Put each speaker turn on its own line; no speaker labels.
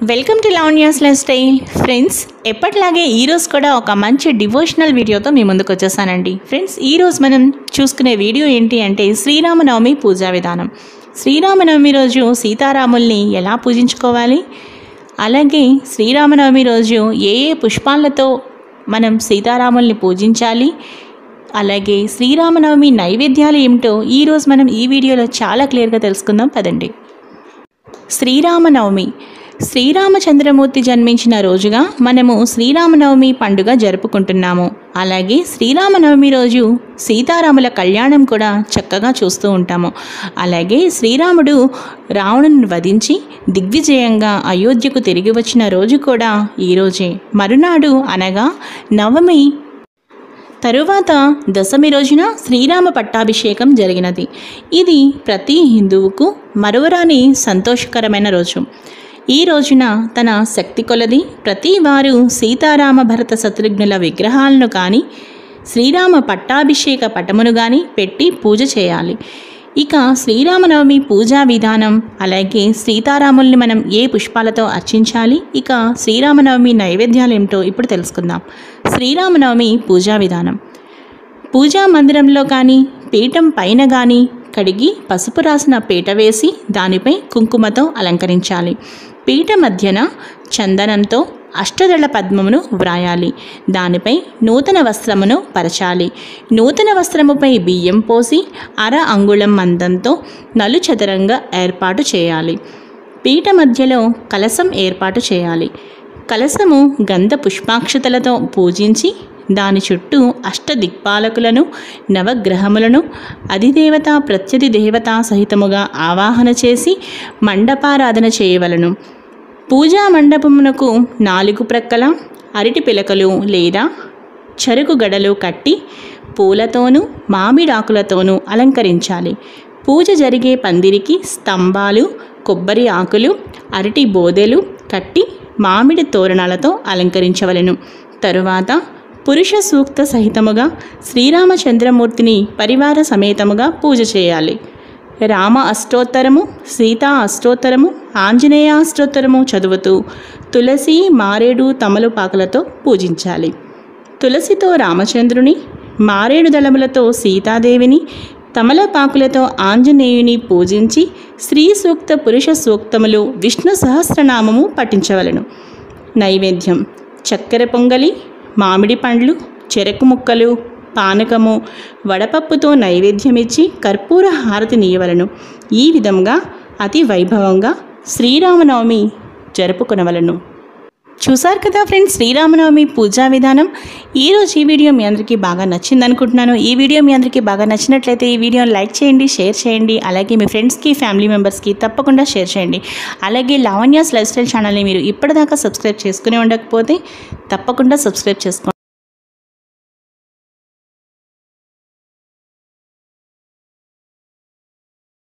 Welcome to Lavanya's life style. Friends, ఎప్పటిలాగే ఈరోజు కూడా ఒక మంచి డివోషనల్ వీడియోతో మీ ముందుకు వచ్చేసానండి. ఫ్రెండ్స్, ఈరోజు మనం చూసుకునే వీడియో ఏంటి అంటే శ్రీరామనవమి పూజా విధానం. శ్రీరామనవమి రోజు సీతారాముల్ని ఎలా పూజించుకోవాలి, అలాగే శ్రీరామనవమి రోజు ఏ పుష్పాలతో మనం సీతారాముల్ని పూజించాలి, అలాగే శ్రీరామనవమి నైవేద్యాలు ఏమిటో ఈరోజు మనం ఈ వీడియోలో చాలా క్లియర్గా తెలుసుకుందాం. పదండి. శ్రీరామనవమి శ్రీరామచంద్రమూర్తి జన్మించిన రోజుగా మనము శ్రీరామనవమి పండుగ జరుపుకుంటున్నాము. అలాగే శ్రీరామనవమి రోజు సీతారాముల కళ్యాణం కూడా చక్కగా చూస్తూ ఉంటాము. అలాగే శ్రీరాముడు రావణుని వధించి దిగ్విజయంగా అయోధ్యకు తిరిగి వచ్చిన రోజు కూడా ఈరోజే. మరునాడు అనగా నవమి తరువాత దశమి రోజున శ్రీరామ పట్టాభిషేకం జరిగినది. ఇది ప్రతి హిందువుకు మరువరాని సంతోషకరమైన రోజు. ఈ రోజున తన శక్తి కొలది ప్రతి వారు సీతారామ భరత శత్రుఘ్నుల విగ్రహాలను కానీ శ్రీరామ పట్టాభిషేక పటమును కానీ పెట్టి పూజ చేయాలి. ఇక శ్రీరామనవమి పూజా విధానం, అలాగే సీతారాముల్ని మనం ఏ పుష్పాలతో అర్చించాలి, ఇక శ్రీరామనవమి నైవేద్యాలు ఏమిటో ఇప్పుడు తెలుసుకుందాం. శ్రీరామనవమి పూజా విధానం: పూజా మందిరంలో కానీ పీఠం పైన కానీ కడిగి పసుపు రాసిన పీట వేసి దానిపై కుంకుమతో అలంకరించాలి. పీట మధ్యన చందనంతో అష్టదళ పద్మమును వ్రాయాలి. దానిపై నూతన వస్త్రమును పరచాలి. నూతన వస్త్రముపై బియ్యం పోసి అర అంగుళం మందంతో నలుచదరంగా ఏర్పాటు చేయాలి. పీట మధ్యలో కలశం ఏర్పాటు చేయాలి. కలశము గంధ పుష్పాక్షతలతో పూజించి దాని చుట్టూ అష్టదిక్పాలకులను, నవగ్రహములను, అధిదేవత ప్రత్యధి దేవత సహితముగా ఆవాహన చేసి మండపారాధన చేయవలను. పూజా మండపమునకు 4 ప్రక్కల అరటి పిలకలు లేదా చెరుకు గడలు కట్టి పూలతోనూ మామిడాకులతోనూ అలంకరించాలి. పూజ జరిగే పందిరికి స్తంభాలు, కొబ్బరి ఆకులు, అరటి బోదెలు కట్టి మామిడి తోరణాలతో అలంకరించవలెను. తరువాత పురుష సూక్త సహితముగా శ్రీరామచంద్రమూర్తిని పరివార సమేతముగా పూజ చేయాలి. రామ అష్టోత్తరము, సీతా అష్టోత్తరము, ఆంజనేయ అష్టోత్తరము చదువుతూ తులసి, మారేడు, తమలపాకులతో పూజించాలి. తులసితో రామచంద్రుని, మారేడు దళములతో సీతాదేవిని, తమలపాకులతో ఆంజనేయుని పూజించి స్త్రీ సూక్త, పురుష సూక్తములు, విష్ణు సహస్రనామము పఠించవలను. నైవేద్యం: చక్కెర పొంగలి, మామిడి పండ్లు, చెరకు ముక్కలు, పానకము, వడపప్పుతో నైవేద్యమిచ్చి కర్పూర హారతి నీయవలను. ఈ విధంగా అతి వైభవంగా శ్రీరామనవమి జరుపుకొనవలను. చూసారు కదా ఫ్రెండ్స్, శ్రీరామనవమి పూజా విధానం. ఈరోజు ఈ వీడియో మీ అందరికీ బాగా నచ్చింది అనుకుంటున్నాను. ఈ వీడియో మీ అందరికీ బాగా నచ్చినట్లయితే ఈ వీడియోని లైక్ చేయండి, షేర్ చేయండి. అలాగే మీ ఫ్రెండ్స్కి, ఫ్యామిలీ మెంబర్స్కి తప్పకుండా షేర్ చేయండి. అలాగే లావణ్యాస్ లైఫ్ స్టైల్ ఛానల్ని మీరు ఇప్పటిదాకా సబ్స్క్రైబ్ చేసుకుని ఉండకపోతే తప్పకుండా సబ్స్క్రైబ్ చేసుకోండి.